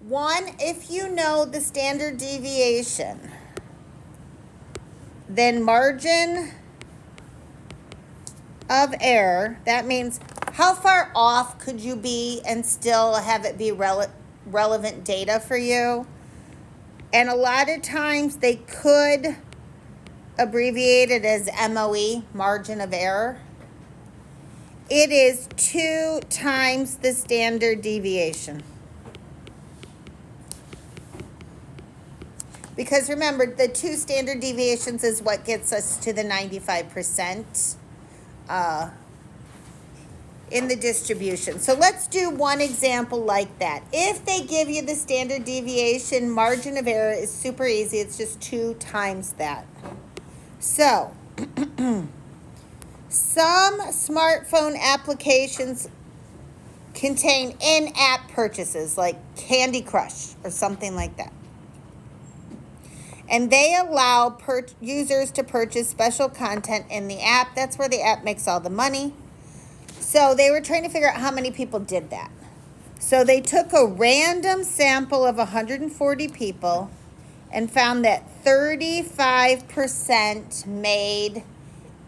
One, if you know the standard deviation, then margin of error, that means how far off could you be and still have it be relevant data for you? And a lot of times they could abbreviate it as MOE, margin of error. It is 2 times the standard deviation. Because remember, the 2 standard deviations is what gets us to the 95% in the distribution. So let's do one example like that. If they give you the standard deviation, margin of error is super easy. It's just 2 times that. So, some smartphone applications contain in-app purchases like Candy Crush or something like that. And they allow users to purchase special content in the app. That's where the app makes all the money. So they were trying to figure out how many people did that. So they took a random sample of 140 people and found that 35% made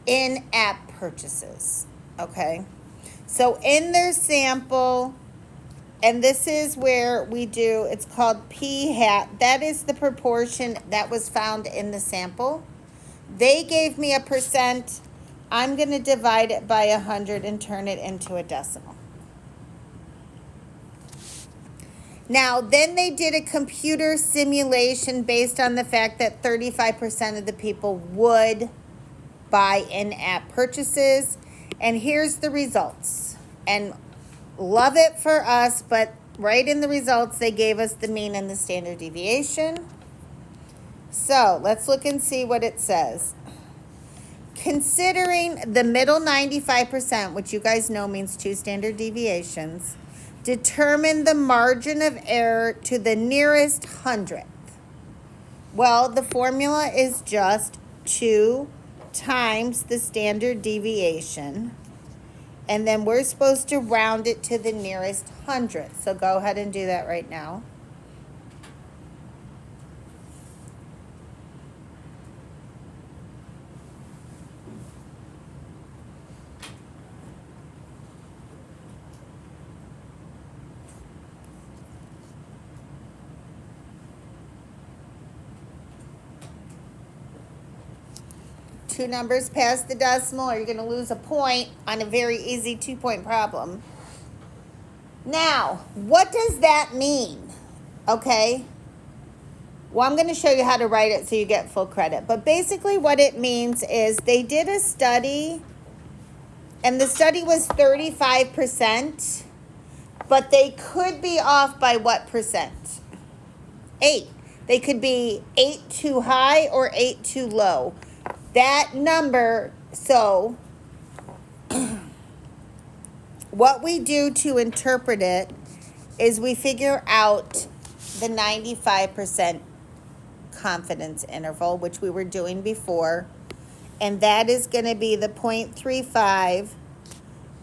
in-app purchases. Okay? So in their sample, and this is where we do, it's called P hat. That is the proportion that was found in the sample. They gave me a percent. I'm going to divide it by 100 and turn it into a decimal. Now, then they did a computer simulation based on the fact that 35% of the people would buy in-app purchases. And here's the results. And love it for us, but right in the results, they gave us the mean and the standard deviation. So let's look and see what it says. Considering the middle 95%, which you guys know means 2 standard deviations, determine the margin of error to the nearest hundredth. Well, the formula is just 2 times the standard deviation. And then we're supposed to round it to the nearest hundredth. So go ahead and do that right now. Two numbers past the decimal, or you're going to lose a point on a very easy 2-point problem. Now, what does that mean? Okay. Well, I'm going to show you how to write it so you get full credit. But basically what it means is they did a study, and the study was 35%, but they could be off by what percent? 8. They could be 8 too high or 8 too low. That number, so what we do to interpret it is we figure out the 95% confidence interval, which we were doing before, and that is going to be the 0.35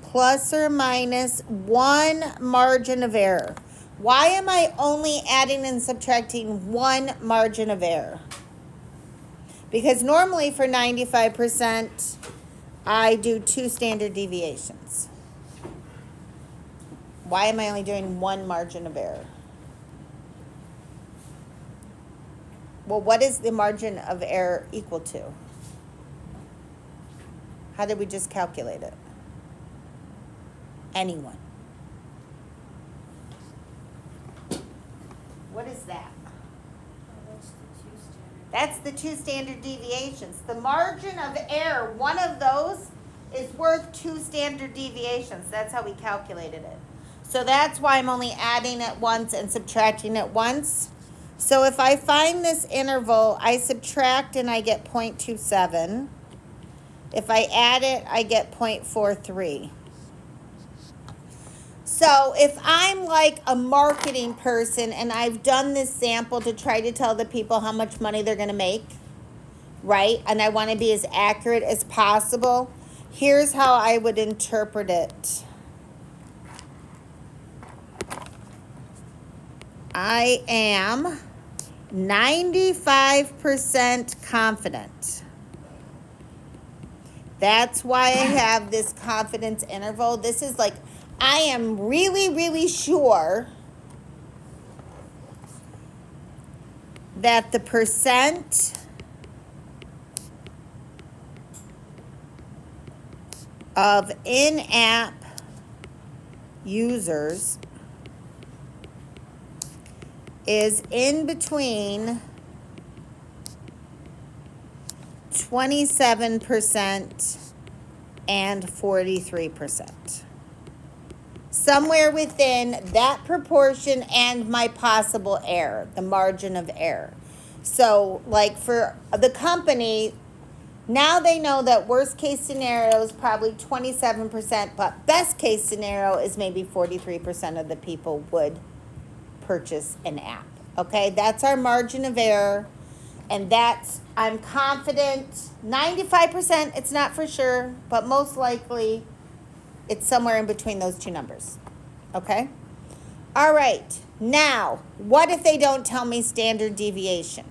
plus or minus 1 margin of error. Why am I only adding and subtracting 1 margin of error? Because normally for 95%, I do 2 standard deviations. Why am I only doing 1 margin of error? Well, what is the margin of error equal to? How did we just calculate it? Anyone? What is that? That's the 2 standard deviations. The margin of error, one of those is worth 2 standard deviations. That's how we calculated it. So that's why I'm only adding it once and subtracting it once. So if I find this interval, I subtract and I get 0.27. If I add it, I get 0.43. So if I'm like a marketing person and I've done this sample to try to tell the people how much money they're going to make, right? And I want to be as accurate as possible. Here's how I would interpret it. I am 95% confident. That's why I have this confidence interval. This is like, I am really, really sure that the percent of in-app users is in between 27% and 43%. Somewhere within that proportion and my possible error, the margin of error. So, like for the company, now they know that worst case scenario is probably 27%, but best case scenario is maybe 43% of the people would purchase an app. Okay, that's our margin of error. And that's, I'm confident, 95%, it's not for sure, but most likely it's somewhere in between those two numbers. Okay? All right, now, what if they don't tell me standard deviation?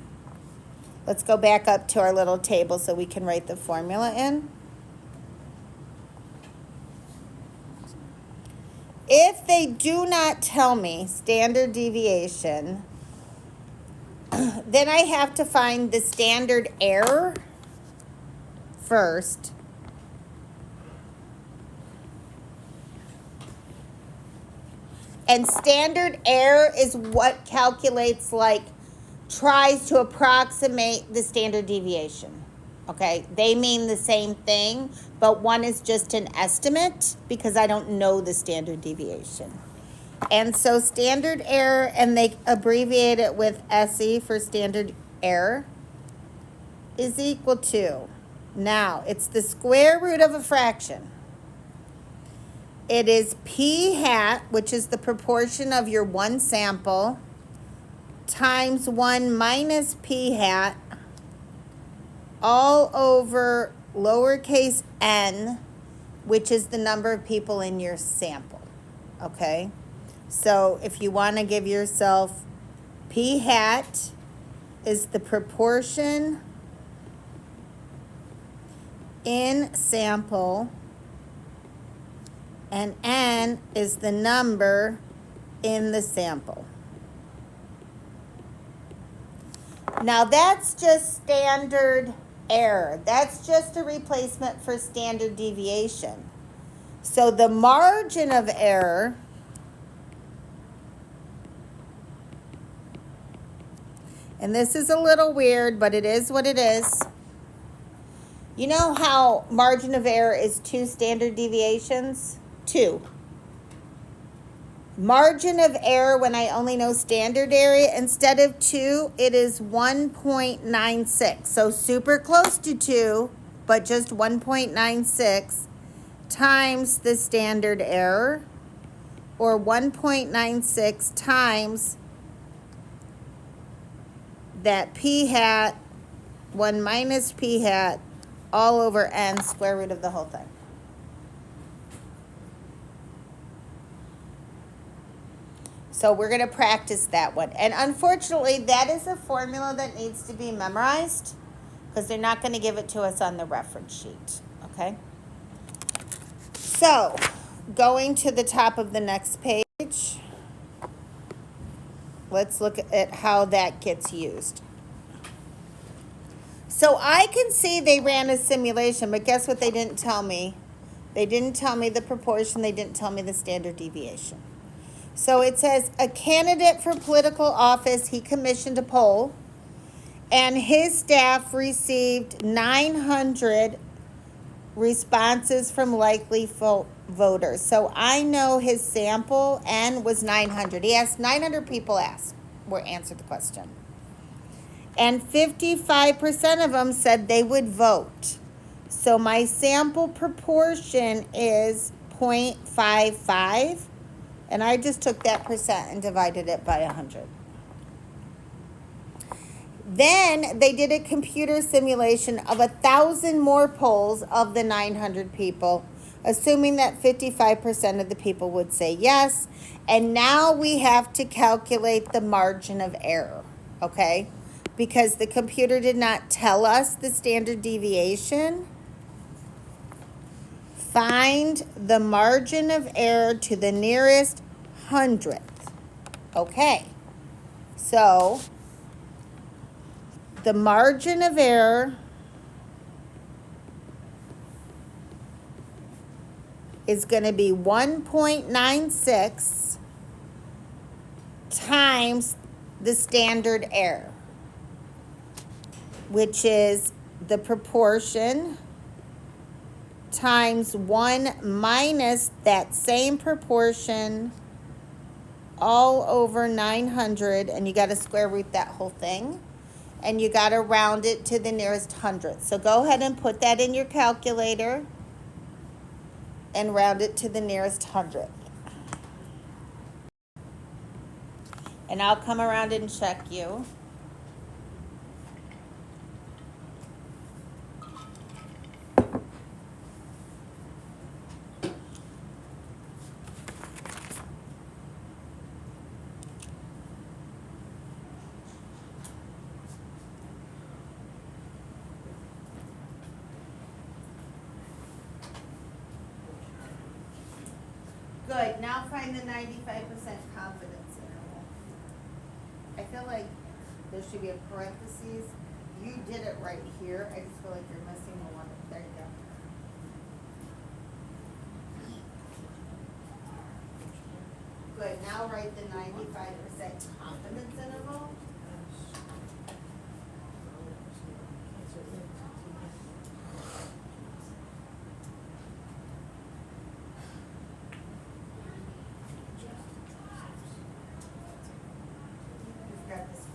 Let's go back up to our little table so we can write the formula in. If they do not tell me standard deviation, then I have to find the standard error first. And standard error is what calculates, like, tries to approximate the standard deviation. Okay, they mean the same thing, but one is just an estimate because I don't know the standard deviation. And so standard error, and they abbreviate it with SE for standard error, is equal to, now it's the square root of a fraction. It is p hat, which is the proportion of your one sample, times 1 minus p hat, all over lowercase n, which is the number of people in your sample. Okay? So if you want to give yourself p hat is the proportion in sample, and n is the number in the sample. Now that's just standard error. That's just a replacement for standard deviation. So the margin of error and this is a little weird, but it is what it is. You know how margin of error is 2 standard deviations? 2. Margin of error, when I only know standard area, instead of 2, it is 1.96. So super close to 2, but just 1.96 times the standard error, or 1.96 times that p hat, 1 minus p hat, all over n, square root of the whole thing. So we're going to practice that one. And unfortunately, that is a formula that needs to be memorized because they're not going to give it to us on the reference sheet. Okay? So, going to the top of the next page, let's look at how that gets used. So I can see they ran a simulation, but guess what they didn't tell me? They didn't tell me the proportion. They didn't tell me the standard deviation. So it says, a candidate for political office, he commissioned a poll, and his staff received 900 responses from likely voters. So I know his sample N was 900. He asked 900 people answered the question. And 55% of them said they would vote. So my sample proportion is 0.55. And I just took that percent and divided it by 100. Then they did a computer simulation of 1,000 more polls of the 900 people. assuming that 55% of the people would say yes. And now we have to calculate the margin of error, okay? Because the computer did not tell us the standard deviation. Find the margin of error to the nearest hundredth. Okay, so the margin of error is going to be 1.96 times the standard error, which is the proportion times 1 minus that same proportion all over 900, and you got to square root that whole thing, and you got to round it to the nearest hundredth. So go ahead and put that in your calculator and round it to the nearest hundredth. And I'll come around and check you. Good. Now find the 95% confidence interval. I feel like there should be a parentheses. You did it right here. I just feel like you're missing the one. There you go. Good. Now write the 95% confidence interval.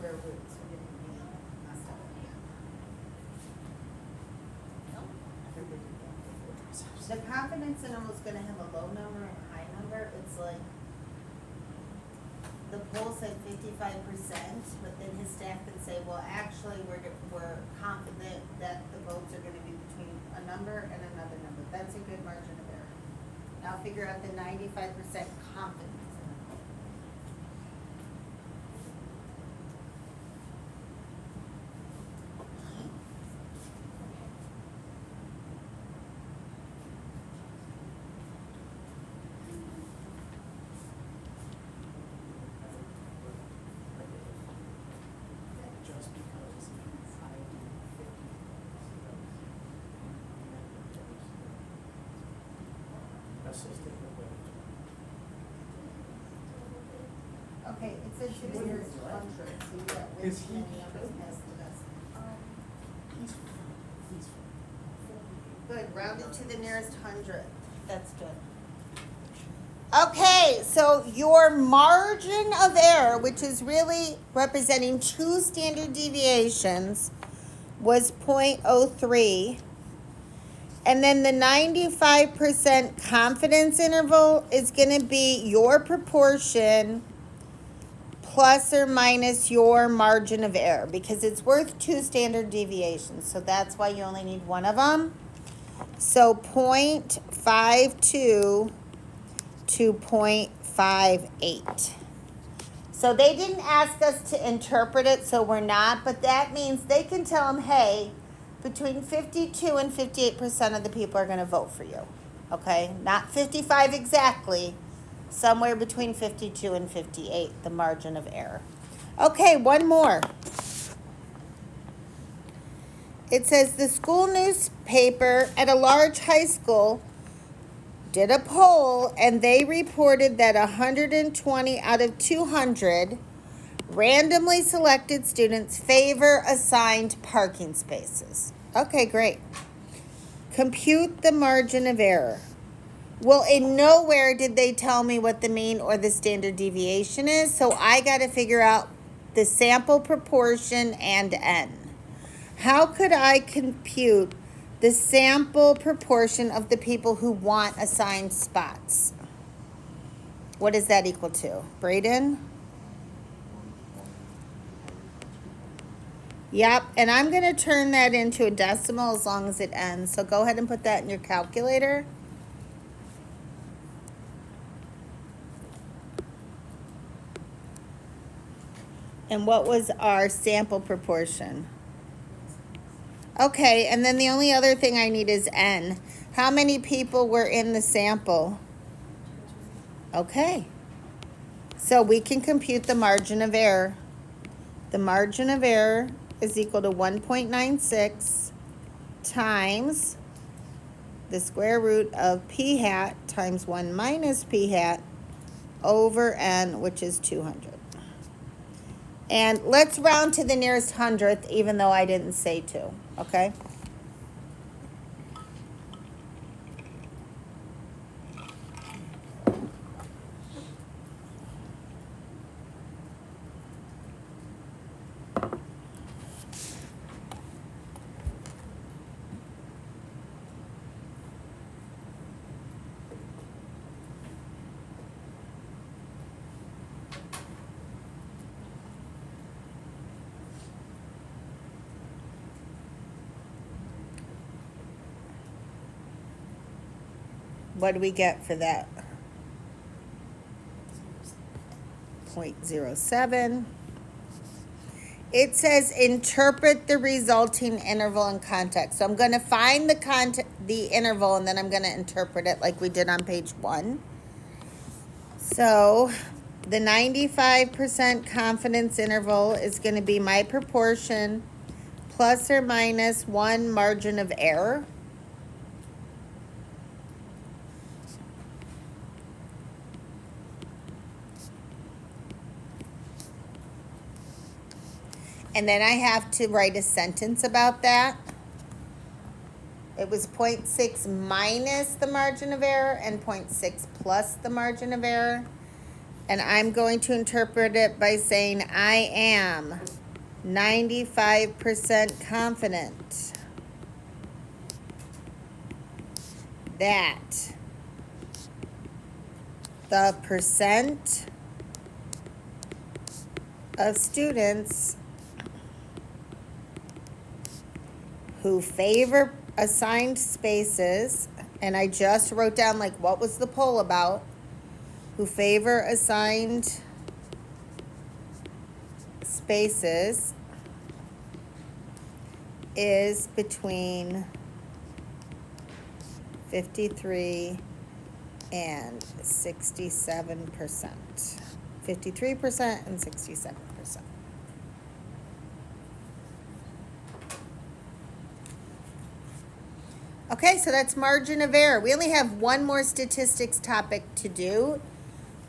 Square root, so we didn't need messed up again. The confidence interval is going to have a low number and a high number. It's like the poll said 55%, but then his staff can say, well, actually, we're confident that the votes are going to be between a number and another number. That's a good margin of error. Now figure out the 95% confidence. Okay, it says to the nearest hundred, so you got way too many numbers past the decimal. Good, round it to the nearest hundred. That's good. Okay, so your margin of error, which is really representing two standard deviations, was 0.03. And then the 95% confidence interval is going to be your proportion plus or minus your margin of error, because it's worth two standard deviations. So that's why you only need one of them. So 0.52 to 0.58. So they didn't ask us to interpret it, so we're not, but that means they can tell them, hey, between 52 and 58% of the people are going to vote for you. Okay? Not 55 exactly. Somewhere between 52 and 58, the margin of error. Okay, one more. It says the school newspaper at a large high school did a poll, and they reported that 120 out of 200 randomly selected students favor assigned parking spaces. Okay, great. Compute the margin of error. Well, in nowhere did they tell me what the mean or the standard deviation is, so I got to figure out the sample proportion and n. How could I compute the sample proportion of the people who want assigned spots? What does that equal to? Braden? Yep, and I'm going to turn that into a decimal as long as it ends. So go ahead and put that in your calculator. And what was our sample proportion? Okay, and then the only other thing I need is N. How many people were in the sample? Okay. So we can compute the margin of error. The margin of error is equal to 1.96 times the square root of p hat times 1 minus p hat over n, which is 200. And let's round to the nearest hundredth, even though I didn't say to, okay? What do we get for that? 0.07. It says interpret the resulting interval in context. So I'm going to find the interval, and then I'm going to interpret it like we did on page 1. So the 95% confidence interval is going to be my proportion plus or minus 1 margin of error. And then I have to write a sentence about that. It was 0.6 minus the margin of error and 0.6 plus the margin of error. And I'm going to interpret it by saying I am 95% confident that the percent of students who favor assigned spaces, and I just wrote down like what was the poll about, who favor assigned spaces is between 53 and 67%. 53% and 67%. Okay, so that's margin of error. We only have one more statistics topic to do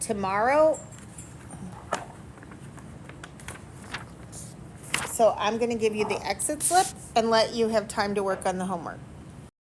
tomorrow. So I'm going to give you the exit slip and let you have time to work on the homework.